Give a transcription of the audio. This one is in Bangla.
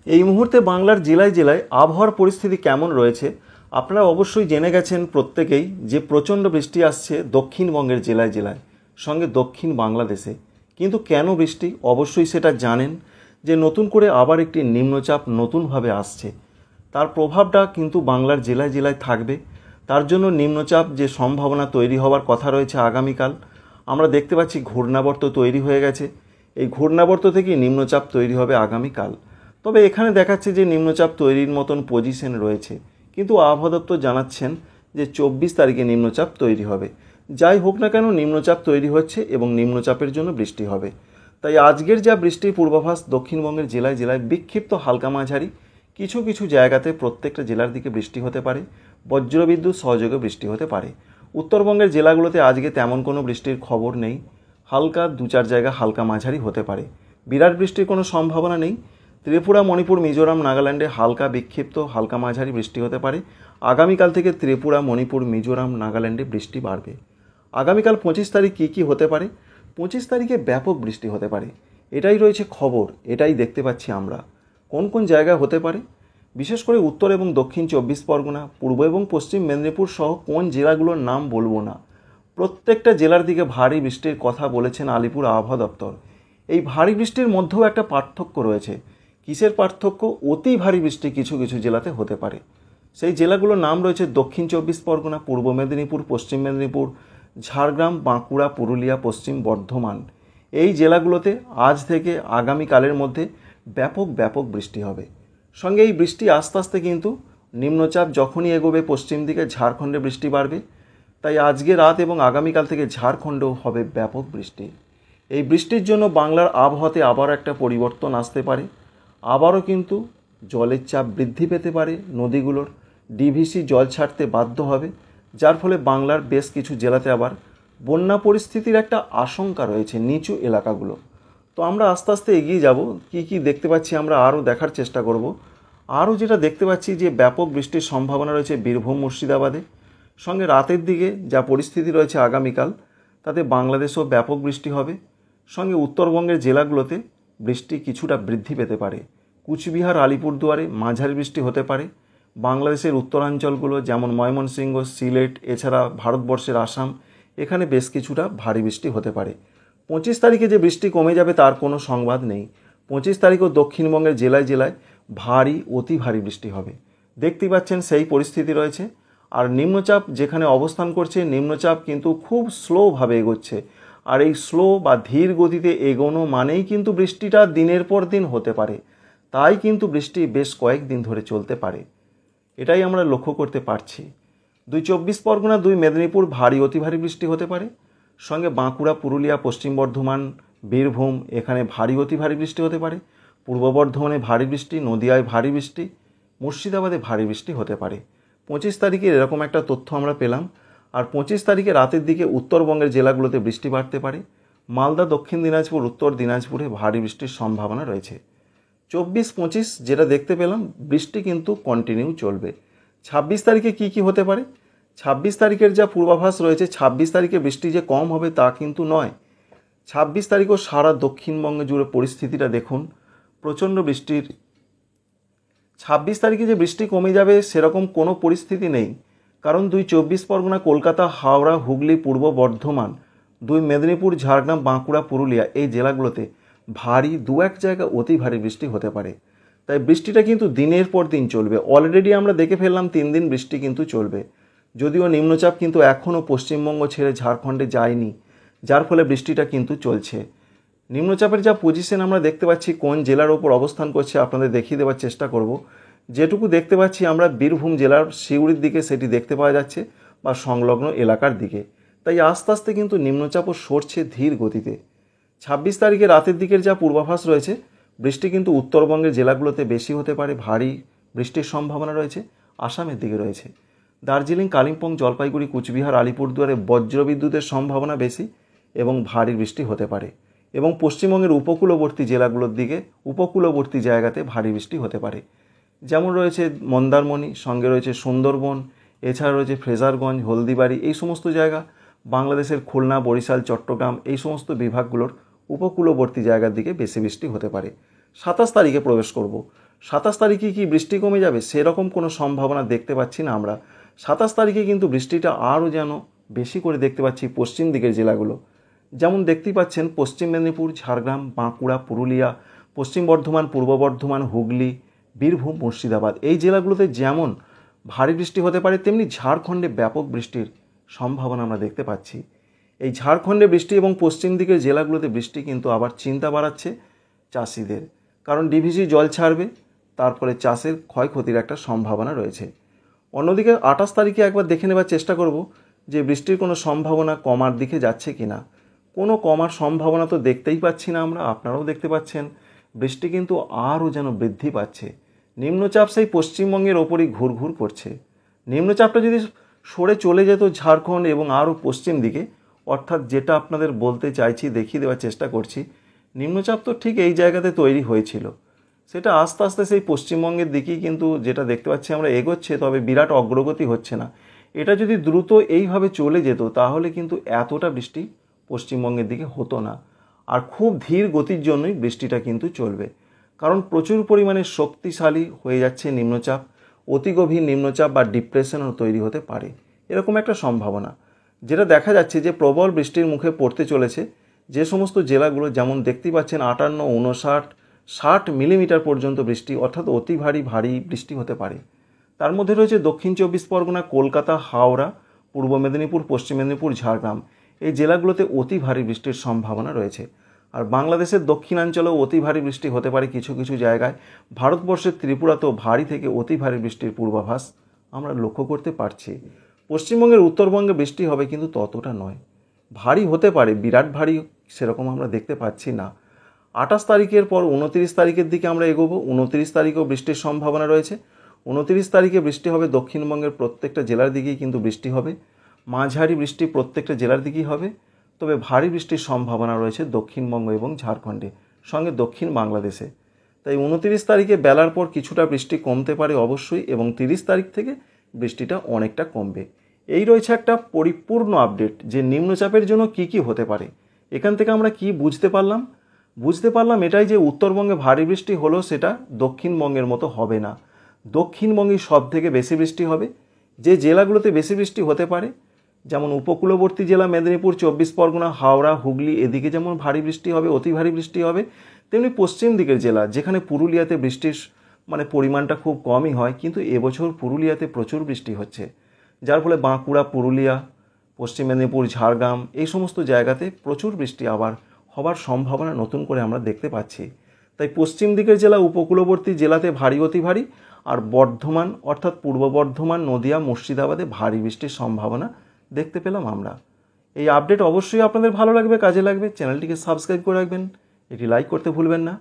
এই মুহূর্তে বাংলার জেলায় জেলায় আবহাওয়ার পরিস্থিতি কেমন রয়েছে আপনারা অবশ্যই জেনে গেছেন প্রত্যেকেই যে প্রচণ্ড বৃষ্টি আসছে দক্ষিণবঙ্গের জেলায় জেলায়, সঙ্গে দক্ষিণ বাংলাদেশে। কিন্তু কেন বৃষ্টি অবশ্যই সেটা জানেন যে নতুন করে আবার একটি নিম্নচাপ নতুনভাবে আসছে, তার প্রভাবটা কিন্তু বাংলার জেলায় জেলায় থাকবে। তার জন্য নিম্নচাপ যে সম্ভাবনা তৈরি হওয়ার কথা রয়েছে আগামীকাল, আমরা দেখতে পাচ্ছি ঘূর্ণাবর্ত তৈরি হয়ে গেছে। এই ঘূর্ণাবর্ত থেকে নিম্নচাপ তৈরি হবে আগামীকাল। তবে এখানে দেখাচ্ছে যে নিম্নচাপ তৈরির মতন পজিশন রয়েছে, কিন্তু আবহাওয়া দপ্তর জানাচ্ছেন যে 24 তারিখে নিম্নচাপ তৈরি হবে। যাই হোক না কেন, নিম্নচাপ তৈরি হচ্ছে এবং নিম্নচাপের জন্য বৃষ্টি হবে। তাই আজকের যা বৃষ্টির পূর্বাভাস, দক্ষিণবঙ্গের জেলায় জেলায় বিক্ষিপ্ত হালকা মাঝারি কিছু কিছু জায়গাতে প্রত্যেকটা জেলার দিকে বৃষ্টি হতে পারে, বজ্রবিদ্যুৎ সহযোগে বৃষ্টি হতে পারে। উত্তরবঙ্গের জেলাগুলোতে আজকে তেমন কোনো বৃষ্টির খবর নেই, হালকা 2-4 জায়গা হালকা মাঝারি হতে পারে, বিরাট বৃষ্টির কোনো সম্ভাবনা নেই। ত্রিপুরা, মণিপুর, মিজোরাম, নাগাল্যান্ডে হালকা বিক্ষিপ্ত হালকা মাঝারি বৃষ্টি হতে পারে। আগামীকাল থেকে ত্রিপুরা, মণিপুর, মিজোরাম, নাগাল্যান্ডে বৃষ্টি বাড়বে। আগামীকাল 25 তারিখ কী হতে পারে? 25 তারিখে ব্যাপক বৃষ্টি হতে পারে, এটাই রয়েছে খবর, এটাই দেখতে পাচ্ছি আমরা। কোন কোন জায়গায় হতে পারে? বিশেষ করে উত্তর এবং দক্ষিণ 24 পরগনা, পূর্ব এবং পশ্চিম মেদিনীপুর সহ কোন জেলাগুলোর নাম বলবো না, প্রত্যেকটা জেলার দিকে ভারী বৃষ্টির কথা বলেছেন আলিপুর আবহাওয়া দপ্তর। এই ভারী বৃষ্টির মধ্যেও একটা পার্থক্য রয়েছে। কিসের পার্থক্য? অতি ভারী বৃষ্টি কিছু কিছু জেলাতে হতে পারে। সেই জেলাগুলোর নাম রয়েছে দক্ষিণ 24 পরগনা, পূর্ব মেদিনীপুর, পশ্চিম মেদিনীপুর, ঝাড়গ্রাম, বাঁকুড়া, পুরুলিয়া, পশ্চিম বর্ধমান। এই জেলাগুলোতে আজ থেকে আগামীকালের মধ্যে ব্যাপক ব্যাপক বৃষ্টি হবে। সঙ্গে এই বৃষ্টি আস্তে আস্তে কিন্তু নিম্নচাপ যখনই এগোবে পশ্চিম দিকে, ঝাড়খণ্ডে বৃষ্টি বাড়বে। তাই আজকে রাত এবং আগামীকাল থেকে ঝাড়খণ্ডেও হবে ব্যাপক বৃষ্টি। এই বৃষ্টির জন্য বাংলার আবহাওয়াতে আবার একটা পরিবর্তন আসতে পারে। আবারও কিন্তু জলের চাপ বৃদ্ধি পেতে পারে, নদীগুলোর ডিভিসি জল ছাড়তে বাধ্য হবে, যার ফলে বাংলার বেশ কিছু জেলাতে আবার বন্যা পরিস্থিতির একটা আশঙ্কা রয়েছে নিচু এলাকাগুলো। তো আমরা আস্তে আস্তে এগিয়ে যাব, কি কি দেখতে পাচ্ছি আমরা আরও দেখার চেষ্টা করব। আরও যেটা দেখতে পাচ্ছি যে ব্যাপক বৃষ্টির সম্ভাবনা রয়েছে বীরভূম, মুর্শিদাবাদে। সঙ্গে রাতের দিকে যা পরিস্থিতি রয়েছে আগামীকাল, তাতে বাংলাদেশেও ব্যাপক বৃষ্টি হবে। সঙ্গে উত্তরবঙ্গের জেলাগুলোতে বৃষ্টি কিছুটা বৃদ্ধি পেতে পারে। কুচবিহার, আলিপুরদুয়ারে মাঝারি বৃষ্টি হতে পারে। বাংলাদেশের উত্তরাঞ্চলগুলো যেমন ময়মনসিংহ, সিলেট, এছাড়া ভারতবর্ষের আসাম, এখানে বেশ কিছুটা ভারী বৃষ্টি হতে পারে। 25 তারিখে যে বৃষ্টি কমে যাবে তার কোনো সংবাদ নেই। 25 তারিখও দক্ষিণবঙ্গের জেলায় জেলায় ভারী, অতি ভারী বৃষ্টি হবে। দেখতেই পাচ্ছেন সেই পরিস্থিতি রয়েছে। আর নিম্নচাপ যেখানে অবস্থান করছে, নিম্নচাপ কিন্তু খুব স্লোভাবে এগোচ্ছে। আর এই স্লো বা ধীর গতিতে এগোনো মানেই কিন্তু বৃষ্টিটা দিনের পর দিন হতে পারে। তাই কিন্তু বৃষ্টি বেশ কয়েকদিন ধরে চলতে পারে, এটাই আমরা লক্ষ্য করতে পারছি। 24 পরগনা, 2 মেদিনীপুর ভারী অতি ভারী বৃষ্টি হতে পারে। সঙ্গে বাঁকুড়া, পুরুলিয়া, পশ্চিম বর্ধমান, বীরভূম, এখানে ভারী অতি ভারী বৃষ্টি হতে পারে। পূর্ব বর্ধমানে ভারী বৃষ্টি, নদিয়ায় ভারী বৃষ্টি, মুর্শিদাবাদে ভারী বৃষ্টি হতে পারে। 25 তারিখে এরকম একটা তথ্য আমরা পেলাম। আর 25 তারিখে রাতের দিকে উত্তরবঙ্গের জেলাগুলোতে বৃষ্টি বাড়তে পারে। মালদা, দক্ষিণ দিনাজপুর, উত্তর দিনাজপুরে ভারী বৃষ্টির সম্ভাবনা রয়েছে। 24-25 যেটা দেখতে পেলাম, বৃষ্টি কিন্তু কন্টিনিউ চলবে। 26 তারিখে কি হতে পারে? 26 তারিখের যা পূর্বাভাস রয়েছে, 26 তারিখে বৃষ্টি যে কম হবে তা কিন্তু নয়। 26 তারিখও সারা দক্ষিণবঙ্গ জুড়ে পরিস্থিতিটা দেখুন, প্রচণ্ড বৃষ্টির। 26 তারিখে যে বৃষ্টি কমে যাবে সেরকম কোনো পরিস্থিতি নেই, কারণ 2 24 পরগনা, কলকাতা, হাওড়া, হুগলি, পূর্ব বর্ধমান, 2 মেদিনীপুর, ঝাড়গ্রাম, বাঁকুড়া, পুরুলিয়া, এই জেলাগুলোতে ভারী 2-1 জায়গা অতি ভারী বৃষ্টি হতে পারে। তাই বৃষ্টিটা কিন্তু দিনের পর দিন চলবে। অলরেডি আমরা দেখে ফেললাম 3 দিন বৃষ্টি কিন্তু চলবে। যদিও নিম্নচাপ কিন্তু এখনও পশ্চিমবঙ্গ ছেড়ে ঝাড়খণ্ডে যায়নি, যার ফলে বৃষ্টিটা কিন্তু চলছে। নিম্নচাপের যা পজিশন আমরা দেখতে পাচ্ছি, কোন জেলার ওপর অবস্থান করছে আপনাদের দেখিয়ে দেওয়ার চেষ্টা করব। যেটুকু দেখতে পাচ্ছি আমরা বীরভূম জেলার সিউড়ির দিকে সেটি দেখতে পাওয়া যাচ্ছে, বা সংলগ্ন এলাকার দিকে। তাই আস্তে আস্তে কিন্তু নিম্নচাপও সরছে ধীর গতিতে। 26 তারিখে রাতের দিকের যা পূর্বাভাস রয়েছে, বৃষ্টি কিন্তু উত্তরবঙ্গের জেলাগুলোতে বেশি হতে পারে, ভারী বৃষ্টির সম্ভাবনা রয়েছে। আসামের দিকে রয়েছে দার্জিলিং, কালিম্পং, জলপাইগুড়ি, কুচবিহার, আলিপুরদুয়ারে বজ্রবিদ্যুতের সম্ভাবনা বেশি এবং ভারী বৃষ্টি হতে পারে। এবং পশ্চিমবঙ্গের উপকূলবর্তী জেলাগুলোর দিকে, উপকূলবর্তী জায়গাতে ভারী বৃষ্টি হতে পারে। যেমন রয়েছে মন্দারমণি, সঙ্গে রয়েছে সুন্দরবন, এছাড়া রয়েছে ফ্রেজারগঞ্জ, হলদিবাড়ি, এই সমস্ত জায়গা, বাংলাদেশের খুলনা, বরিশাল, চট্টগ্রাম, এই সমস্ত বিভাগগুলোর উপকূলবর্তী জায়গার দিকে বেশি বৃষ্টি হতে পারে। 27 তারিখে প্রবেশ করব। 27 তারিখে কি বৃষ্টি কমে যাবে সেরকম কোনো সম্ভাবনা দেখতে পাচ্ছি না আমরা। 27 তারিখে কিন্তু বৃষ্টিটা আরও যেন বেশি করে দেখতে পাচ্ছি পশ্চিম দিকের জেলাগুলো। যেমন দেখতেই পাচ্ছেন পশ্চিম মেদিনীপুর, ঝাড়গ্রাম, বাঁকুড়া, পুরুলিয়া, পশ্চিম বর্ধমান, পূর্ব বর্ধমান, হুগলি, বীরভূম, মুর্শিদাবাদ, এই জেলাগুলোতে যেমন ভারী বৃষ্টি হতে পারে তেমনি ঝাড়খণ্ডে ব্যাপক বৃষ্টির সম্ভাবনা আমরা দেখতে পাচ্ছি। এই ঝাড়খণ্ডে বৃষ্টি এবং পশ্চিম দিকের জেলাগুলোতে বৃষ্টি কিন্তু আবার চিন্তা বাড়াচ্ছে চাষিদের, কারণ ডিভিসি জল ছাড়বে, তার ফলে চাষের ক্ষয়ক্ষতির একটা সম্ভাবনা রয়েছে। অন্যদিকে 28 তারিখে একবার দেখে নেবার চেষ্টা করব যে বৃষ্টির কোনো সম্ভাবনা কমার দিকে যাচ্ছে কিনা। কোনো কমার সম্ভাবনা তো দেখতেই পাচ্ছি না আমরা, আপনারাও দেখতে পাচ্ছেন বৃষ্টি কিন্তু আরও যেন বৃদ্ধি পাচ্ছে। নিম্নচাপ সেই পশ্চিমবঙ্গের ওপরই ঘুরঘুর করছে। নিম্নচাপটা যদি সরে চলে যেত ঝাড়খণ্ড এবং আরও পশ্চিম দিকে, অর্থাৎ যেটা আপনাদের বলতে চাইছি, দেখিয়ে দেওয়ার চেষ্টা করছি, নিম্নচাপ তো ঠিক এই জায়গাতে তৈরি হয়েছিল, সেটা আস্তে আস্তে সেই পশ্চিমবঙ্গের দিকেই কিন্তু যেটা দেখতে পাচ্ছি আমরা এগোচ্ছে, তবে বিরাট অগ্রগতি হচ্ছে না। এটা যদি দ্রুত এইভাবে চলে যেত তাহলে কিন্তু এতটা বৃষ্টি পশ্চিমবঙ্গের দিকে হতো না। আর খুব ধীর গতির জন্যই বৃষ্টিটা কিন্তু চলবে, কারণ প্রচুর পরিমাণে শক্তিশালী হয়ে যাচ্ছে নিম্নচাপ। অতি গভীর নিম্নচাপ বা ডিপ্রেশনও তৈরি হতে পারে, এরকম একটা সম্ভাবনা। যেটা দেখা যাচ্ছে যে প্রবল বৃষ্টির মুখে পড়তে চলেছে যে সমস্ত জেলাগুলো, যেমন দেখতে পাচ্ছেন 58, 59, 60 মিলিমিটার পর্যন্ত বৃষ্টি, অর্থাৎ অতি ভারী বৃষ্টি হতে পারে। তার মধ্যে রয়েছে দক্ষিণ 24 পরগনা, কলকাতা, হাওড়া, পূর্ব মেদিনীপুর, পশ্চিম মেদিনীপুর, ঝাড়গ্রাম, এই জেলাগুলোতে অতি ভারী বৃষ্টির সম্ভাবনা রয়েছে। আর বাংলাদেশের দক্ষিণাঞ্চলেও অতি ভারী বৃষ্টি হতে পারে কিছু কিছু জায়গায়। ভারতবর্ষের ত্রিপুরাতেও ভারী থেকে অতি ভারী বৃষ্টির পূর্বাভাস আমরা লক্ষ্য করতে পারছি। পশ্চিমবঙ্গের উত্তরবঙ্গে বৃষ্টি হবে, কিন্তু ততটা নয়। ভারী হতে পারে, বিরাট ভারী সেরকম আমরা দেখতে পাচ্ছি না। 28 তারিখের পর 29 তারিখের দিকে আমরা এগোবো। 29 তারিখেও বৃষ্টির সম্ভাবনা রয়েছে। 29 তারিখে বৃষ্টি হবে দক্ষিণবঙ্গের প্রত্যেকটা জেলার দিকেই কিন্তু বৃষ্টি হবে। মাঝারি বৃষ্টি প্রত্যেকটা জেলার দিকেই হবে, তবে ভারী বৃষ্টির সম্ভাবনা রয়েছে দক্ষিণবঙ্গ এবং ঝাড়খণ্ডে, সঙ্গে দক্ষিণ বাংলাদেশে। তাই 29 তারিখে বেলার পর কিছুটা বৃষ্টি কমতে পারে অবশ্যই, এবং 30 তারিখ থেকে বৃষ্টিটা অনেকটা কমবে। এই রয়েছে একটা পরিপূর্ণ আপডেট যে নিম্নচাপের জন্য কি কি হতে পারে। এখান থেকে আমরা কি বুঝতে পারলাম এটাই যে উত্তরবঙ্গে ভারী বৃষ্টি হলেও সেটা দক্ষিণবঙ্গের মতো হবে না। দক্ষিণবঙ্গেই সব থেকে বেশি বৃষ্টি হবে। যে জেলাগুলোতে বেশি বৃষ্টি হতে পারে, যেমন উপকূলবর্তী জেলা মেদিনীপুর, 24 পরগনা, হাওড়া, হুগলি, এদিকে যেমন ভারী বৃষ্টি হবে, অতি ভারী বৃষ্টি হবে, তেমনি পশ্চিম দিকের জেলা, যেখানে পুরুলিয়াতে বৃষ্টির পরিমাণটা খুব কমই হয়, কিন্তু এবছর পুরুলিয়াতে প্রচুর বৃষ্টি হচ্ছে, যার ফলে বাঁকুড়া, পুরুলিয়া, পশ্চিম মেদিনীপুর, ঝাড়গ্রাম, এই সমস্ত জায়গাতে প্রচুর বৃষ্টি আবার হবার সম্ভাবনা নতুন করে আমরা দেখতে পাচ্ছি। তাই পশ্চিম দিকের জেলা, উপকূলবর্তী জেলাতে ভারী, অতি ভারী, আর বর্ধমান অর্থাৎ পূর্ব বর্ধমান, নদিয়া, মুর্শিদাবাদে ভারী বৃষ্টির সম্ভাবনা দেখতে পেলাম আমরা। এই আপডেট অবশ্যই আপনাদের ভালো লাগবে, কাজে লাগবে। চ্যানেলটিকে সাবস্ক্রাইব করে রাখবেন, এটি লাইক করতে ভুলবেন না।